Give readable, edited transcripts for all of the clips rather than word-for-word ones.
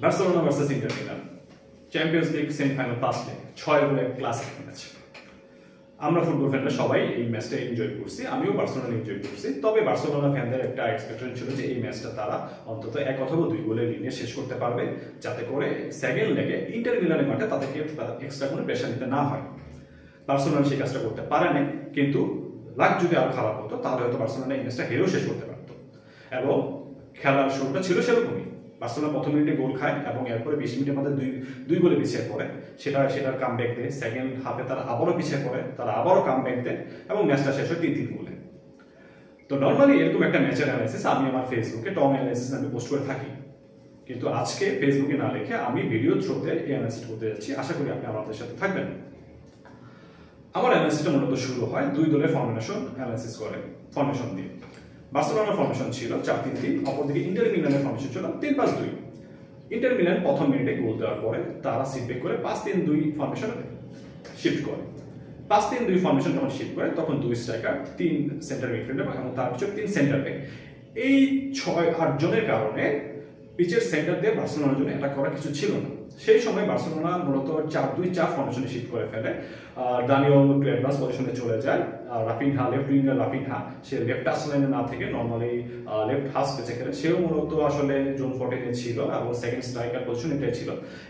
Barcelona versus inter Milan, champions league semifinal first leg, 6 গোলের classic match. আমরা football ফ্যানরা সবাই এই ম্যাচটা এনজয় করছি, আমিও বার্সেলোনা এনজয় করছি। তবে বার্সেলোনা ফ্যানদের একটা এক্সপেকটেশন ছিল যে এই ম্যাচটা তারা অন্তত 1 অথবা 2 গোলের লিনিয়ে শেষ করতে পারবে, যাতে করে সেকেন্ড লেগে ইন্টার মিলানের মাঠে তাদেরকে এক্সট্রা কোনো প্রেশার নিতে না হয়। বার্সেলোনা সেই কাজটা করতে পারে নাই, কিন্তু লাক যদি আরো খারাপ হতো তাহলে হয়তো বার্সেলোনা এই ম্যাচটা হেরেও শেষ করতে পারতো। এবং খেলার শুরুটা ছিল সেরকমই, বার্সেলোনা প্রথম মিনিটে গোল খায় এবং এরপরে 20 মিনিটের মধ্যে দুই গোলে পিছিয়ে পড়ে। সেটার কামব্যাক দেয়, সেকেন্ড হাফে তারা আবারও পিছিয়ে পড়ে, তারা আবারও কামব্যাক দেয় এবং ম্যাচটা শেষ হয় 3-3 গোলে। তো নর্মালি এরকম একটা ম্যাচের অ্যানালাইসিস আমি আমার ফেসবুকে টম অ্যানালাইসিস আমি পোস্ট করে থাকি, কিন্তু আজকে ফেসবুকে না লিখে আমি ভিডিও থ্রুতে এই অ্যানালাইসিস করতে যাচ্ছি। আশা করি আপনি আমাদের সাথে থাকবেন। আমার অ্যানালাইসিসটা মূলত শুরু হয় দুই দলের ফরমেশন অ্যানালাইসিস করে, ফরমেশন দিয়ে। বার্সেলোনার ফরমেশন ছিল 4-3-3, অপরদিকে ইন্টার মিলানের ফরমেশন ছিল 3-5-2। ইন্টার মিলান প্রথম মিনিটে গোল দেওয়ার পরে তারা সিটব্যাক করে 5-3-2 ফরমেশন শিফট করে। 5-3-2 ফরমেশন যখন শিফট করে তখন 2 স্ট্রাইকার, 3 সেন্টার মিডফিল্ডার এবং তার পিছনে 3 সেন্টার ব্যাক। এই 6-8 জনের কারণে পিচের সেন্টার দিয়ে বার্সেলোনার জন্য অ্যাটাক করা কিছু ছিল না। সেই সময় বার্সেলোনা মূলত 4-2-4 ফরমেশনে শিফট করে ফেলে। দানিয়েল একটু অ্যাডভান্স পজিশনে চলে যায়, রাফিনহা লেফট উইঙ্গার, রাফিনহা সে লেফট টাচ লাইনে না থেকে নর্মালি লেফট হাফ স্পেসে খেলে, সেও মূলত আসলে জোন 14 ছিল এবং সেকেন্ড স্ট্রাইকার পজিশন এটাই ছিল।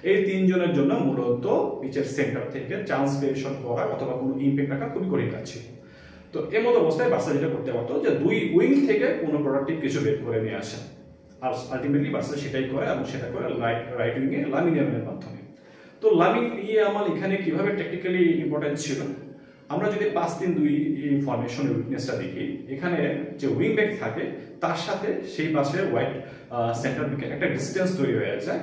এই 3 জনের জন্য মূলত পিচের সেন্টার থেকে চান্স ক্রিয়েশন করা অথবা কোনো ইম্প্যাক্ট রাখা খুবই কঠিন কাজ ছিল। তো এর মতো অবস্থায় বার্সা যেটা করতে পারতো যে 2 উইং থেকে কোনো প্রোডাক্টিভ কিছু বের করে নিয়ে আসে, আর আলটিমেটলি বার্সা সেটাই করে এবং সেটা করে রাইট উইংয়ে লামিন ইয়ামালের মাধ্যমে। তো লামিন ইয়ামাল এখানে কিভাবে টেকনিক্যালি ইম্পর্টেন্ট ছিল, আমরা যদি 5-3-2 ফরমেশনের উইকনেসটা দেখি, এখানে যে উইং ব্যাক থাকে তার সাথে সেই পাশে ওয়াইড সেন্টার ব্যাকের একটা ডিস্টেন্স তৈরি হয়ে যায়,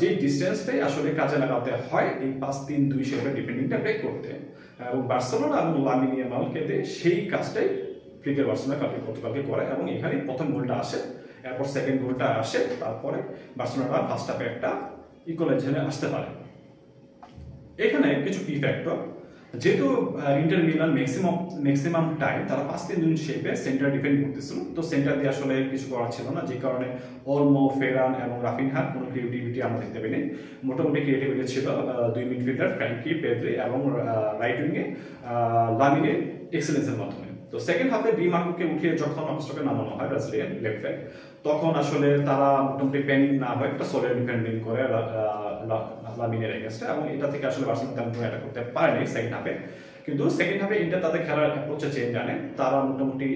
যে ডিস্টেন্সটাই আসলে কাজে লাগাতে হয় এই 5-3-2 শেপের ডিফেন্ডিংটা ব্রেক করতে। এবং বার্সেলোনা এবং লামিন ইয়ামালকে দিয়ে সেই কাজটাই ফ্লিকের বার্সেলোনা গতকালকে করে এবং এখানে প্রথম গোলটা আসে, এরপর সেকেন্ড গোলটা আসে, তারপরে বার্সেলোনা ফার্স্ট হাফে একটা ইকুয়ালাইজেশনে আসতে পারে। এখানে কিছু কি ফ্যাক্টর, যেহেতু ইন্টার মিলান ম্যাক্সিমাম টাইম তারা 5-3-2 শেপে সেন্টার ডিফেন্ড করতেছিল, তো সেন্টার দিয়ে আসলে কিছু করার ছিল না, যে কারণে অলমো, ফেরান এবং রাফিনহার কোনো ক্রিয়েটিভিটি আমরা দেখতে পাইনি। মোটামুটি ক্রিয়েটিভিটি ছিল 2 মিডফিল্ডার ফ্র্যাঙ্কি, পেদ্রি এবং রাইট উইংয়ে লামিনের এক্সেলেন্সের মাধ্যমে। তো সেকেন্ড হাফে ডি মার্কোকে উঠিয়ে যখন অবস্থাকে নামানো হয় ব্রাজিলিয়ান লেফট ব্যাক, তখন আসলে তারা মোটামুটি প্যানিক না হয় একটা সলিড ডিফেন্ডিং করে লামিনের এগেইনস্টে, এবং এটা থেকে আসলে বার্সেলোনা তেমন কোনো অ্যাটাক করতে পারেনি সেকেন্ড হাফে। কিন্তু সেকেন্ড হাফে ইন্টার তাদের খেলার অ্যাপ্রোচে চেঞ্জ আনে, তারা মোটামুটি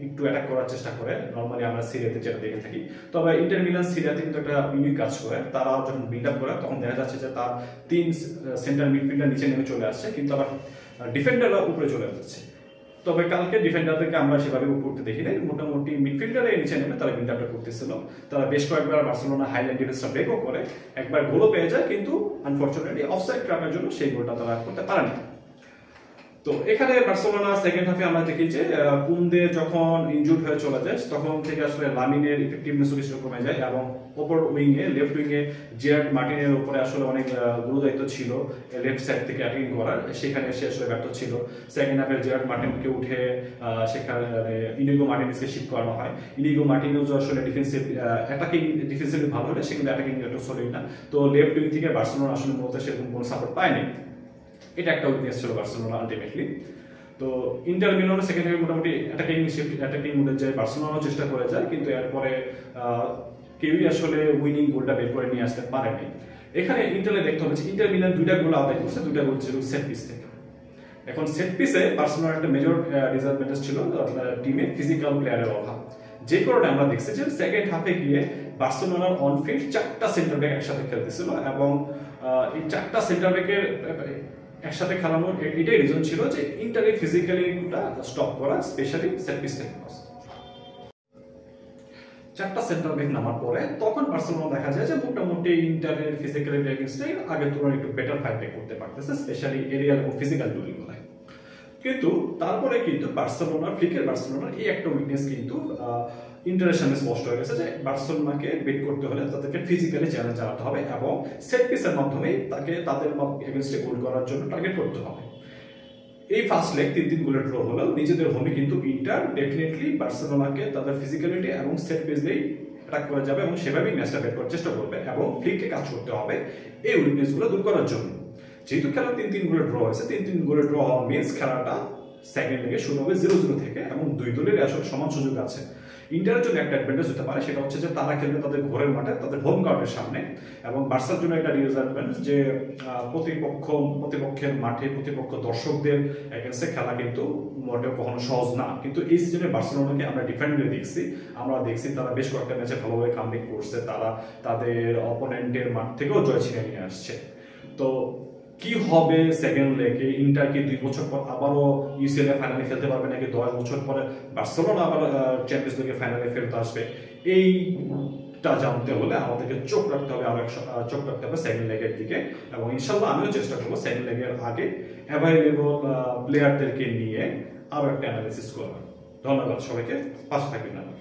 একটু অ্যাটাক করার চেষ্টা করে, নর্মালি আমরা সিরিয়াতে যেটা দেখে থাকি। তবে ইন্টার মিলান সিরিয়াতে কিন্তু একটা ইউনিক কাজ করে, তারা যখন বিল্ড আপ করে তখন দেখা যাচ্ছে যে তার 3 সেন্টার মিডফিল্ডার নিচে নেমে চলে আসছে, কিন্তু আবার ডিফেন্ডাররা উপরে চলে যাচ্ছে। তবে কালকে ডিফেন্ডারদেরকে আমরা সেভাবে উপরে দেখি নাই, মোটামুটি মিডফিল্ডারের নিচে নেমে তারা বিল্ড আপটা করতেছিল। তারা বেশ কয়েকবার বার্সেলোনা হাইলাইন ডিফেন্সটা ব্রেকও করে, একবার গোলও পেয়ে যায়, কিন্তু আনফরচুনেটলি অফসাইড ট্র্যাপের জন্য সেই গোলটা তারা করতে পারেনি। তো এখানে বার্সেলোনা সেকেন্ড হাফে আমরা দেখি যে কুন্দে যখন ইনজুর্ড হয়ে চলে যায় তখন থেকে আসলে লামিনের ইফেক্টিভনেসও কিছুটা কমে যায়, এবং অপর উইংয়ে লেফট উইংয়ে জেরার্ড মার্টিনের উপরে আসলে অনেক গুরুদায়িত্ব ছিল লেফট সাইড থেকে অ্যাটাকিং করার, সেখানে সে আসলে ব্যর্থ ছিল। সেকেন্ড হাফে জেরার্ড মার্টিনকে উঠে সেখানে ইনিগো মার্টিনেজকে শিফট করানো হয়। ইনিগো মার্টিনেজ আসলে ডিফেন্সিভ ডিফেন্সিভলি ভালো হলে সে কিন্তু অ্যাটাকিং একটু সলিড না, তো লেফট উইং থেকে বার্সেলোনা আসলে মূলত সেরকম কোনো সাপোর্ট পায়নি। এটা একটা উইকনেস ছিল বার্সেলোনা আলটিমেটলি। তো ইন্টার মিলানের সেকেন্ড হাফে মোটামুটি অ্যাটাকিং মোডে যায়, বার্সেলোনাও চেষ্টা করে যায়, কিন্তু এরপরে কেউই আসলে উইনিং গোলটা বের করে নিয়ে আসতে পারেনি। এখানে ইন্টারে দেখতে হবে যে ইন্টার মিলান 2টা গোল আদায় করছে, 2টা গোল ছিল সেট পিস থেকে। এখন সেট পিসে বার্সেলোনার একটা মেজর ডিসঅ্যাডভান্টেজ ছিল টিমে ফিজিক্যাল প্লেয়ারের অভাব, যে কারণে আমরা দেখছি যে সেকেন্ড হাফে গিয়ে বার্সেলোনার অনফিল্ড 4টা সেন্টার ব্যাক একসাথে খেলতেছিল, এবং এই 4টা সেন্টার ব্যাকের একসাথে খেলানোর এটাই রিজন ছিল যে ইন্টারের ফিজিক্যালিটা স্টপ করা, স্পেশালি সেট পিস থেকে। 4টা সেন্টার ব্যাক নামার পরে তখন বার্সেলোনা দেখা যায় যে মোটামুটি ইন্টারের ফিজিক্যালিটি এগেইনস্টে আগের তুলনায় একটু বেটার ফাইট ব্যাক করতে পারতেছে, স্পেশালি এরিয়াল এবং ফিজিক্যাল ডুয়েলগুলোয়। কিন্তু তারপরে কিন্তু ফ্লিকের বার্সেলোনার এই একটা উইকনেস কিন্তু ইন্টারের সামনে স্পষ্ট হয়ে গেছে যে বার্সেলোনাকে বেট করতে হলে তাদেরকে ফিজিক্যালি চ্যালেঞ্জ জানাতে হবে এবং সেট পিসের মাধ্যমে তাদের এগেইনস্টে গোল করার জন্য টার্গেট করতে হবে। এই ফার্স্ট লেগ 3-3 গোলের ড্র হলো নিজেদের হোমে, কিন্তু ইন্টার ডেফিনেটলি বার্সেলোনাকে তাদের ফিজিক্যালিটি এবং সেট পিস দিয়েই অ্যাটাক করে যাবে এবং সেভাবেই ম্যাচটা বের করার চেষ্টা করবে এবং ফ্লিককে কাজ করতে হবে এই উইকনেসগুলো দূর করার জন্য। যেহেতু খেলা 3-3 গোলে ড্র হয়েছে, 3-3 গোলে ড্র হওয়া মিন্স খেলাটা সেকেন্ড লেগে শুরু হবে 0-0 থেকে এবং দুই দলের আসলে সমান সুযোগ আছে। ইন্টারের জন্য একটা অ্যাডভান্টেজ হতে পারে, সেটা হচ্ছে যে তারা খেলবে তাদের ঘরের মাঠে, তাদের হোম গ্রাউন্ডের সামনে, এবং বার্সার জন্য একটা ডিসঅ্যাডভান্টেজ যে প্রতিপক্ষের মাঠে প্রতিপক্ষ দর্শকদের এগেন্সে খেলা কিন্তু মোটেও কখনো সহজ না। কিন্তু এই সিজনে বার্সেলোনাকে আমরা ডিফেন্ডে দেখছি তারা বেশ কয়েকটা ম্যাচে ভালোভাবে কামব্যাক করছে, তারা তাদের অপোনেন্টের মাঠ থেকেও জয় ছিনিয়ে নিয়ে আসছে। তো কি হবে সেকেন্ড লেগে? ইন্টার কি 2 বছর পর আবারও ইউসিএল এর ফাইনালে খেলতে পারবে, নাকি 10 বছর পরে বার্সেলোনা আবার চ্যাম্পিয়ন্স লিগের ফাইনালে ফেরত আসবে? এইটা জানতে হলে আমাদেরকে চোখ রাখতে হবে সেকেন্ড লেগের দিকে, এবং ইনশাল্লাহ আমিও চেষ্টা করবো সেকেন্ড লেগের আগে অ্যাভাইলেবল প্লেয়ারদেরকে নিয়ে আরো একটা অ্যানালিসিস করবার। ধন্যবাদ সবাইকে, পাশে থাকবেন আমার।